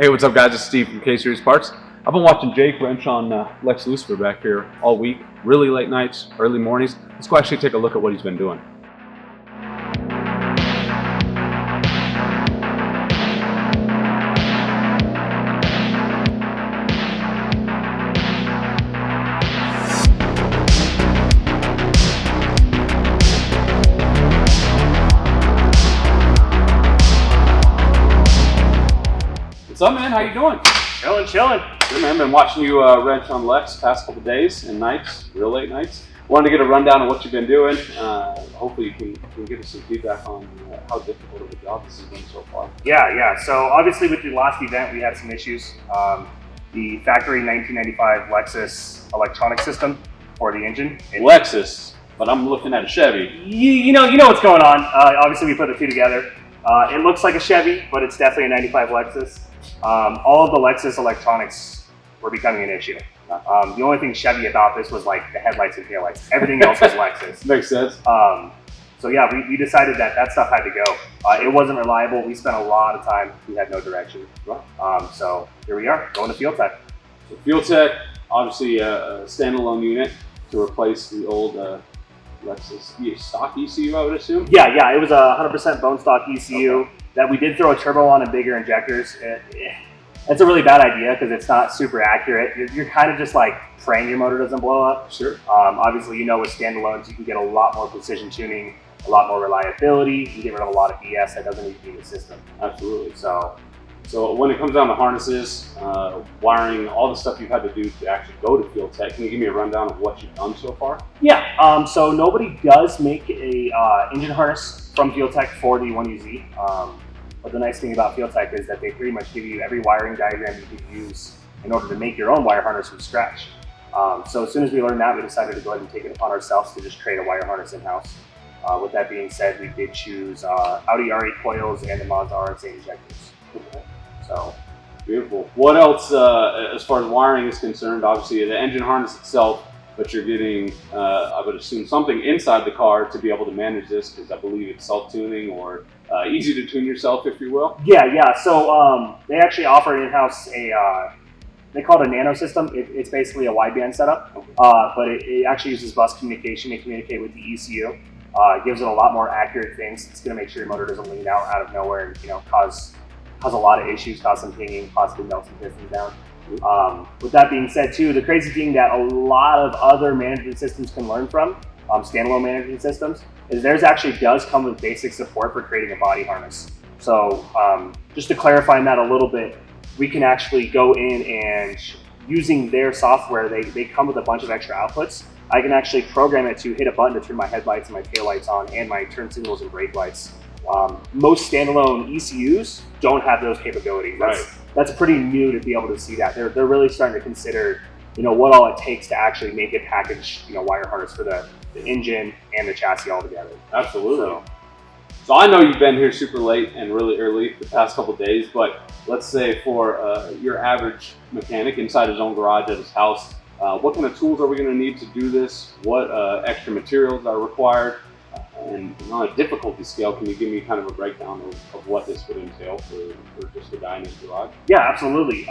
Hey, what's up guys? It's Steve from K-Series Parts. I've been watching Jake wrench on Lex Lucifer back here all week. Really late nights, early mornings. Let's go actually take a look at what he's been doing. What's up, man? How you doing? Chilling. Good, man. Been watching you wrench on Lex past couple days and nights, real late nights. Wanted to get a rundown of what you've been doing. Hopefully you can give us some feedback on how difficult of a job this has been so far. Yeah. So obviously with the last event, we had some issues. The factory 1995 Lexus electronic system for the engine. Lexus, but I'm looking at a Chevy. You know what's going on. Obviously we put the two together. It looks like a Chevy, but it's definitely a 95 Lexus. All of the Lexus electronics were becoming an issue. The only thing Chevy about this was like the headlights and taillights. Everything else was Lexus. Makes sense. So yeah, we decided that stuff had to go. It wasn't reliable. We spent a lot of time. We had no direction. So here we are, going to FuelTech. So FuelTech, obviously a standalone unit to replace the old Lexus stock ECU, I would assume? Yeah, it was a 100% bone stock ECU that we did throw a turbo on and bigger injectors. It's a really bad idea because it's not super accurate. You're kind of just like praying your motor doesn't blow up. Sure. Obviously, with standalones, you can get a lot more precision tuning, a lot more reliability. You can get rid of a lot of BS that doesn't need to be in the system. Absolutely. So when it comes down to harnesses, wiring, all the stuff you've had to do to actually go to FuelTech, can you give me a rundown of what you've done so far? Yeah, so nobody does make a engine harness from FuelTech for the 1UZ. But the nice thing about FuelTech is that they pretty much give you every wiring diagram you could use in order to make your own wire harness from scratch. So as soon as we learned that, we decided to go ahead and take it upon ourselves to just create a wire harness in-house. With that being said, we did choose Audi R8 coils and the Mazda RX-8 injectors. So beautiful. What else, as far as wiring is concerned? Obviously, the engine harness itself, but you're getting, I would assume, something inside the car to be able to manage this, because I believe it's self-tuning or easy to tune yourself, if you will. Yeah. So they actually offer in-house they call it a nano system. It's basically a wideband setup, but it actually uses bus communication to communicate with the ECU. It gives it a lot more accurate things. It's going to make sure your motor doesn't lean out of nowhere and cause a lot of issues, cause some pinging, possibly melt some pistons down. With that being said too, the crazy thing that a lot of other management systems can learn from, standalone management systems, is theirs actually does come with basic support for creating a body harness. So just to clarify that a little bit, we can actually go in and using their software, they come with a bunch of extra outputs. I can actually program it to hit a button to turn my headlights and my taillights on and my turn signals and brake lights. Most standalone ECUs don't have those capabilities. That's pretty new to be able to see that. They're really starting to consider, what all it takes to actually make a package, wire harness for the engine and the chassis all together. Absolutely. So I know you've been here super late and really early the past couple of days, but let's say for your average mechanic inside his own garage at his house, what kind of tools are we going to need to do this? What extra materials are required? And on a difficulty scale, can you give me kind of a breakdown of what this would entail for just a guy in his garage? Yeah, absolutely.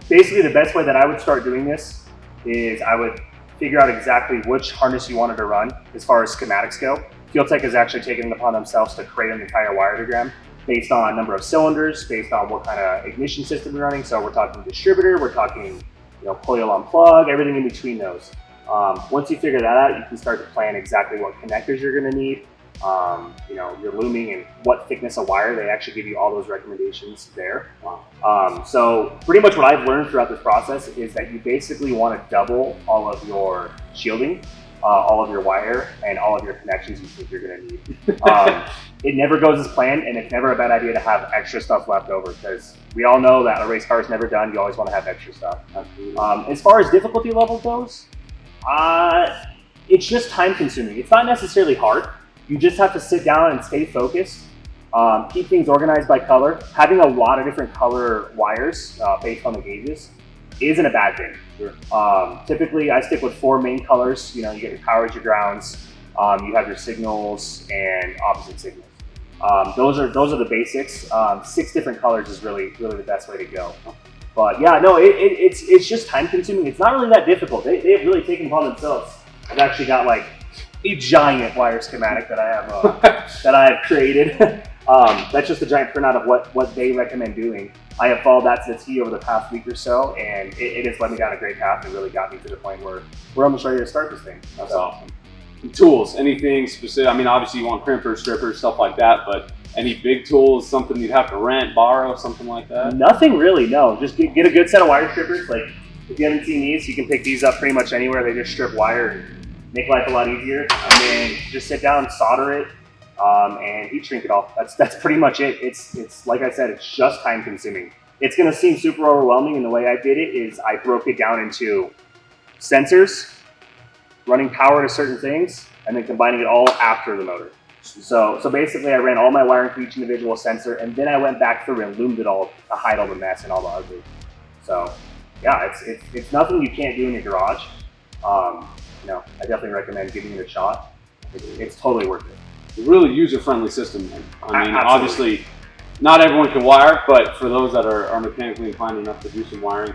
Basically, the best way that I would start doing this is I would figure out exactly which harness you wanted to run as far as schematics go. FuelTech has actually taken it upon themselves to create an entire wire diagram based on number of cylinders, based on what kind of ignition system you're running. So we're talking distributor, we're talking coil on plug, everything in between those. Once you figure that out, you can start to plan exactly what connectors you're going to need, your looming and what thickness of wire. They actually give you all those recommendations there. So pretty much what I've learned throughout this process is that you basically want to double all of your shielding, all of your wire, and all of your connections you think you're going to need. It never goes as planned, and it's never a bad idea to have extra stuff left over, because we all know that a race car is never done. You always want to have extra stuff. As far as difficulty level goes, it's just time consuming. It's not necessarily hard. You just have to sit down and stay focused, keep things organized by color. Having a lot of different color wires based on the gauges isn't a bad thing. Sure. Typically I stick with 4 main colors. You get your powers, your grounds, you have your signals and opposite signals. Those are the basics. 6 different colors is really the best way to go. But yeah, no, it's just time consuming. It's not really that difficult. They've really taken upon themselves. I've actually got like a giant wire schematic that I have that I have created. That's just a giant printout of what they recommend doing. I have followed that to the T over the past week or so, and it has led me down a great path and really got me to the point where we're almost ready to start this thing. That's awesome. And tools, anything specific? I mean, obviously you want crimpers, strippers, stuff like that, but any big tools, something you'd have to rent, borrow, something like that? Nothing really, no. Just get a good set of wire strippers. Like, if you haven't seen these, you can pick these up pretty much anywhere. They just strip wire and make life a lot easier. And then just sit down, solder it, and heat shrink it all. That's pretty much it. It's like I said, it's just time consuming. It's gonna seem super overwhelming, and the way I did it is I broke it down into sensors, running power to certain things, and then combining it all after the motor. So basically I ran all my wiring for each individual sensor, and then I went back through and loomed it all to hide all the mess and all the ugly. So yeah, it's nothing you can't do in your garage. You know, I definitely recommend giving it a shot. It's totally worth it. It's a really user-friendly system. I mean, obviously, not everyone can wire, but for those that are mechanically inclined enough to do some wiring,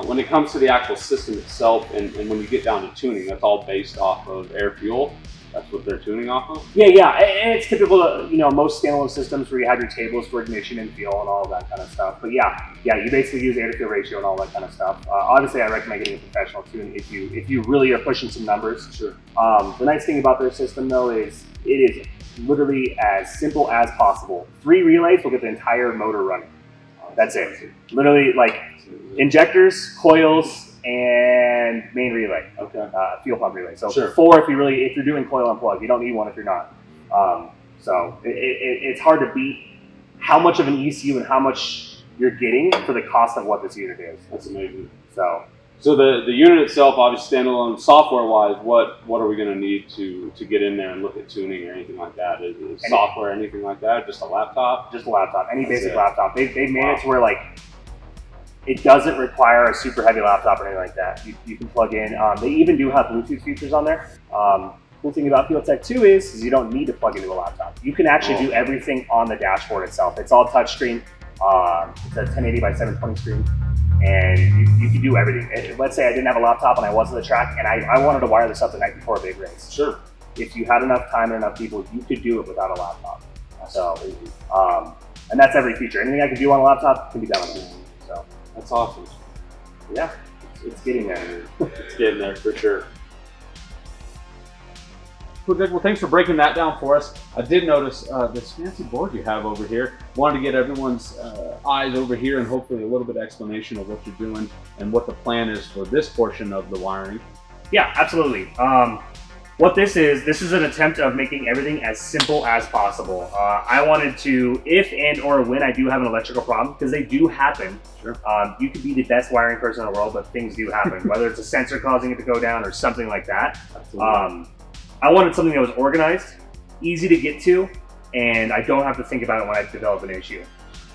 when it comes to the actual system itself, and when you get down to tuning, that's all based off of air fuel. That's what they're tuning off of? Yeah, and it's typical, you know, most standalone systems where you have your tables for ignition and fuel and all of that kind of stuff. But yeah, you basically use air to fuel ratio and all that kind of stuff. Obviously, I recommend getting a professional tune if you really are pushing some numbers. Sure. The nice thing about their system though is it is literally as simple as possible. 3 relays will get the entire motor running. That's it. Literally, like injectors, coils, and main relay. Okay. Fuel pump relay. So sure. 4 if you're doing coil and plug. You don't need one if you're not. So it's hard to beat how much of an ECU and how much you're getting for the cost of what this unit is. That's amazing. So the unit itself, obviously standalone, software-wise, what are we going to need to get in there and look at tuning or anything like that? Is software, anything like that? Just a laptop? Just a laptop. Any basic laptop. They've made it to where like it doesn't require a super heavy laptop or anything like that. You can plug in. They even do have Bluetooth features on there. Cool thing about FuelTech 2 is you don't need to plug into a laptop. You can actually do everything on the dashboard itself. It's all touchscreen. It's a 1080 by 720 screen. And you can do everything. Let's say I didn't have a laptop and I was at the track and I wanted to wire this up the night before a big race. Sure. If you had enough time and enough people, you could do it without a laptop. So, and that's every feature. Anything I can do on a laptop can be done on a phone. So that's awesome. Yeah, it's getting there. It's getting there for sure. Cool, Greg. Well, thanks for breaking that down for us. I did notice this fancy board you have over here. Wanted to get everyone's eyes over here and hopefully a little bit of explanation of what you're doing and what the plan is for this portion of the wiring. Yeah, absolutely. What this is an attempt of making everything as simple as possible. I wanted to, if and or when I do have an electrical problem, because they do happen. Sure. You could be the best wiring person in the world, but things do happen, whether it's a sensor causing it to go down or something like that. Absolutely. I wanted something that was organized, easy to get to, and I don't have to think about it when I develop an issue.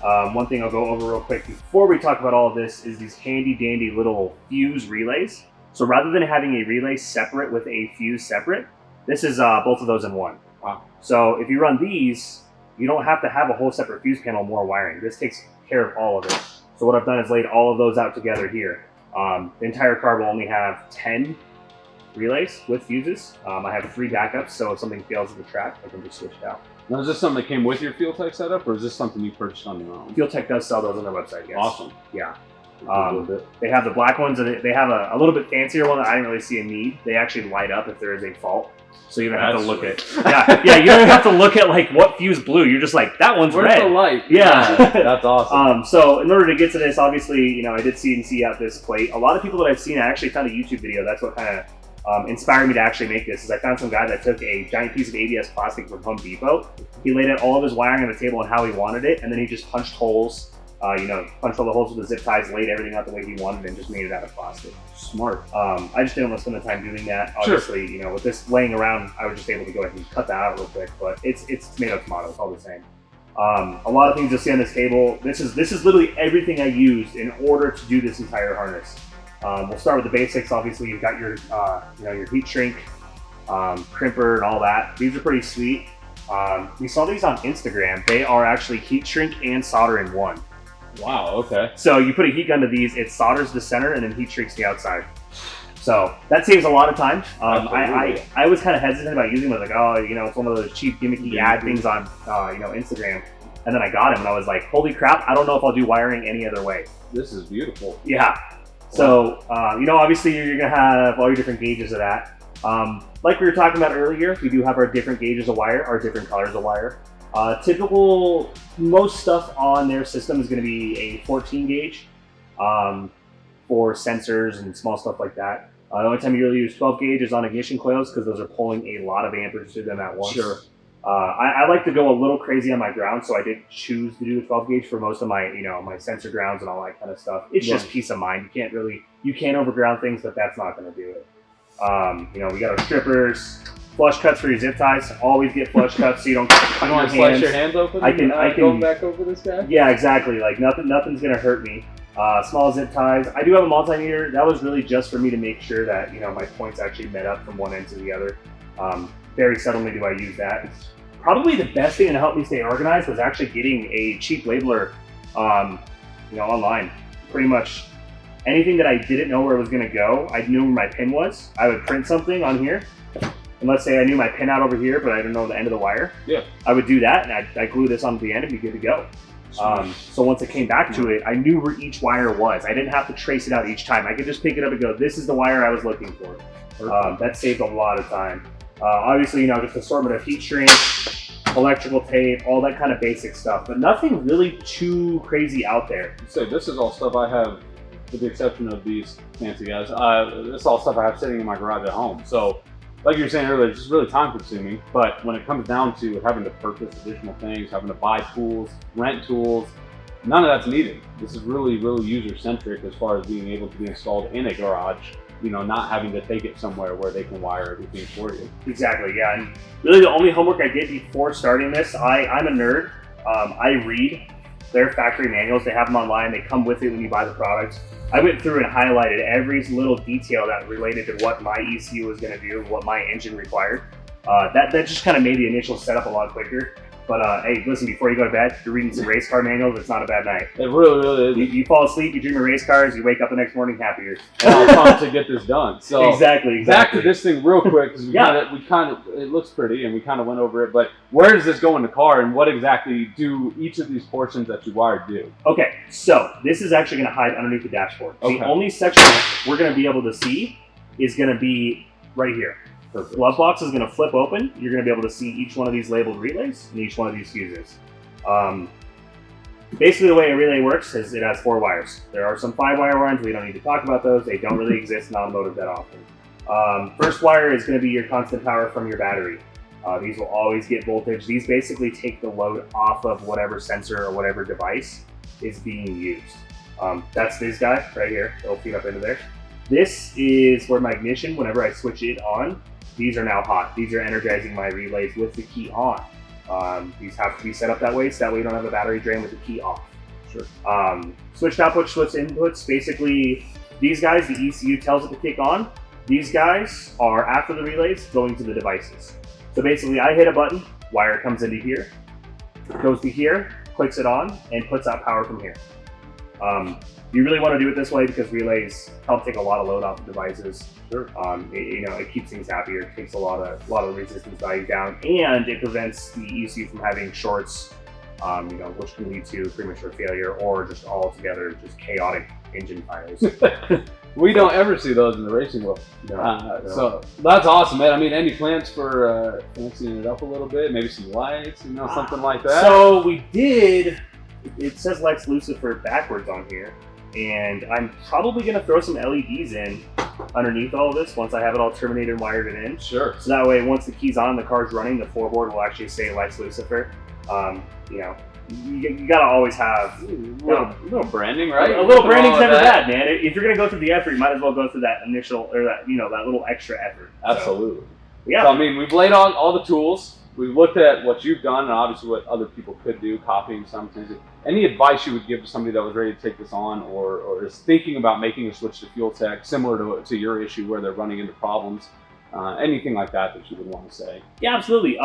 One thing I'll go over real quick before we talk about all of this is these handy dandy little fuse relays. So rather than having a relay separate with a fuse separate, this is both of those in one. Wow. So if you run these, you don't have to have a whole separate fuse panel, more wiring. This takes care of all of it. So what I've done is laid all of those out together here. The entire car will only have 10 relays with fuses. I have 3 backups, so if something fails at the track, I can just switch it out. Now, is this something that came with your FuelTech setup, or is this something you purchased on your own? FuelTech does sell those on their website, yes. Awesome. Yeah. They have the black ones, and they have a little bit fancier one that I didn't really see a need. They actually light up if there is a fault, so you don't have to look at. Yeah, you don't have to look at like what fuse blew. You're just like, that one's Where's red. the light? Yeah, that's awesome. So in order to get to this, obviously, you know, I did CNC out this plate. A lot of people that I've seen, I actually found a YouTube video. That's what kind of inspired me to actually make this. Is I found some guy that took a giant piece of ABS plastic from Home Depot. He laid out all of his wiring on the table and how he wanted it, and then he just punched holes. Punched all the holes with the zip ties, laid everything out the way he wanted, and just made it out of plastic. Smart. I just didn't want to spend the time doing that. Obviously, Sure. You know, with this laying around, I was just able to go ahead and cut that out real quick. But it's tomato, it's all the same. A lot of things you'll see on this table. This is literally everything I used in order to do this entire harness. We'll start with the basics. Obviously, you've got your your heat shrink, crimper, and all that. These are pretty sweet. We saw these on Instagram. They are actually heat shrink and solder in one. Wow, okay. So you put a heat gun to these, it solders the center and then heat shrinks the outside. So that saves a lot of time. I was kind of hesitant about using them. I was like, oh, you know, it's one of those cheap gimmicky ad things on, you know, Instagram. And then I got them and I was like, holy crap, I don't know if I'll do wiring any other way. This is beautiful. Yeah. So, you know, obviously you're going to have all your different gauges of that. Like we were talking about earlier, we do have our different gauges of wire, our different colors of wire. Typical, most stuff on their system is going to be a 14 gauge for sensors and small stuff like that. The only time you really use 12 gauge is on ignition coils because those are pulling a lot of amperage through them at once. Sure. I like to go a little crazy on my ground, so I did choose to do a 12 gauge for most of my, you know, my sensor grounds and all that kind of stuff. It's just peace of mind. You can't overground things, but that's not going to do it. You know, we got our strippers, flush cuts for your zip ties. Always get flush cuts so you don't cut your hands. Slice your hands open. I can go back over this guy. Yeah, exactly. Like nothing's going to hurt me. Small zip ties. I do have a multimeter. That was really just for me to make sure that, you know, my points actually met up from one end to the other. Very seldomly do I use that. Probably the best thing to help me stay organized was actually getting a cheap labeler, you know, online. Pretty much anything that I didn't know where it was going to go, I knew where my pin was. I would print something on here. And let's say I knew my pin out over here, but I didn't know the end of the wire. Yeah. I would do that, and I'd glue this onto the end and be good to go. So once it came back to it, I knew where each wire was. I didn't have to trace it out each time. I could just pick it up and go, this is the wire I was looking for. That saved a lot of time. Obviously, you know, just assortment of heat shrink, electrical tape, all that kind of basic stuff, but nothing really too crazy out there. So this is all stuff I have, with the exception of these fancy guys. This is all stuff I have sitting in my garage at home. So, like you were saying earlier, it's just really time consuming. But when it comes down to having to purchase additional things, having to buy tools, rent tools, none of that's needed. This is really, really user centric as far as being able to be installed in a garage. You know, not having to take it somewhere where they can wire everything for you. Exactly, yeah. And really the only homework I did before starting this, I'm a nerd. I read their factory manuals. They have them online. They come with it when you buy the product. I went through and highlighted every little detail that related to what my ECU was going to do, what my engine required. That just kind of made the initial setup a lot quicker. But hey, listen, before you go to bed, you're reading some race car manuals, it's not a bad night. It really, really is. You fall asleep, you dream of race cars, you wake up the next morning happier. And I'm pumped to get this done. So exactly. Back to this thing real quick, because it looks pretty and we kind of went over it, but where does this go in the car and what exactly do each of these portions that you wired do? Okay, so this is actually going to hide underneath the dashboard. Okay. The only section we're going to be able to see is going to be right here. The glove box is going to flip open. You're going to be able to see each one of these labeled relays and each one of these fuses. Basically, the way a relay works is it has 4 wires. There are some 5-wire ones. We don't need to talk about those. They don't really exist in automotive that often. First wire is going to be your constant power from your battery. These will always get voltage. These basically take the load off of whatever sensor or whatever device is being used. That's this guy right here. It'll feed up into there. This is where my ignition, whenever I switch it on, these are now hot. These are energizing my relays with the key on. These have to be set up that way, so that way you don't have a battery drain with the key off. Sure. Switched outputs, switched inputs. Basically, these guys, the ECU tells it to kick on. These guys are after the relays going to the devices. So basically, I hit a button, wire comes into here, goes to here, clicks it on, and puts out power from here. You really want to do it this way because relays help take a lot of load off the devices. Sure. It keeps things happier. It takes a lot of resistance value down, and it prevents the ECU from having shorts, which can lead to premature failure or just altogether just chaotic engine fires. We don't ever see those in the racing world. No. So that's awesome, man. I mean, any plans for fancying it up a little bit? Maybe some lights, something like that? So we did. It says Lex Lucifer backwards on here. And I'm probably going to throw some LEDs in underneath all of this once I have it all terminated and wired it in. Sure. So that way, once the key's on, the car's running, the floorboard will actually say Lex Lucifer. You gotta always have a little branding, right? A little branding's never bad, man. If you're gonna go through the effort, you might as well go through that initial or that little extra effort. Absolutely. So, yeah. So, I mean, we've laid on all the tools. We've looked at what you've done and obviously what other people could do, copying some things. Any advice you would give to somebody that was ready to take this on or is thinking about making a switch to FuelTech, similar to your issue where they're running into problems, anything like that you would want to say? Yeah, absolutely.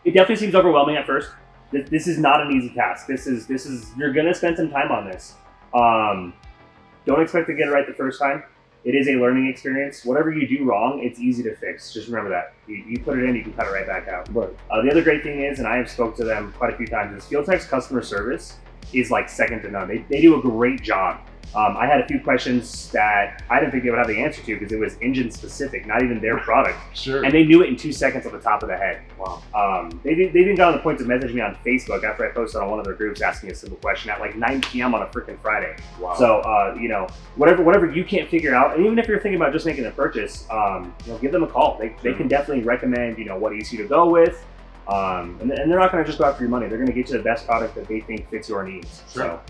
It definitely seems overwhelming at first. This is not an easy task. This is you're gonna spend some time on this. Don't expect to get it right the first time. It is a learning experience. Whatever you do wrong, it's easy to fix. Just remember that. You put it in, you can cut it right back out. Right. The other great thing is, and I have spoke to them quite a few times, is FuelTech's customer service is like second to none. They do a great job. I had a few questions that I didn't think they would have the answer to because it was engine specific, not even their product. Sure. And they knew it in 2 seconds off the top of the head. Wow. They even got on the point to message me on Facebook after I posted on one of their groups asking a simple question at like 9 p.m. on a freaking Friday. Wow. So, you know, whatever you can't figure out, and even if you're thinking about just making a purchase, you know, give them a call. They can definitely recommend, you know, what ECU to go with. And they're not going to just go after your money. They're going to get you the best product that they think fits your needs. Sure. So,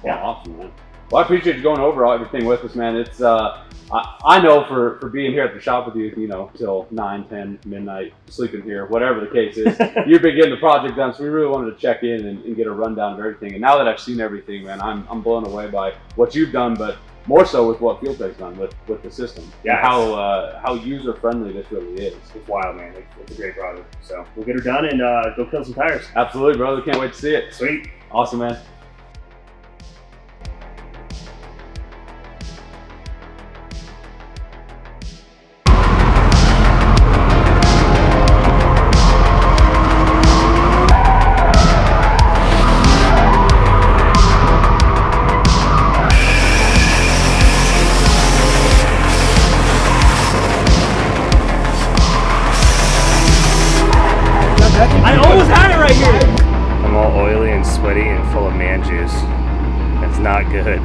yeah, awesome, man. Well, I appreciate you going over everything with us, man. It's I know for being here at the shop with you, you know, till 9, 10, midnight, sleeping here, whatever the case is, you've been getting the project done. So we really wanted to check in and get a rundown of everything. And now that I've seen everything, man, I'm blown away by what you've done, but more so with what FuelTech's done with the system. Yeah, and how user friendly this really is. It's wild, man. It's a great product. So we'll get her done and go kill some tires. Absolutely, brother. Can't wait to see it. Sweet. Awesome, man. I almost had it right here. I'm all oily and sweaty and full of man juice. That's not good.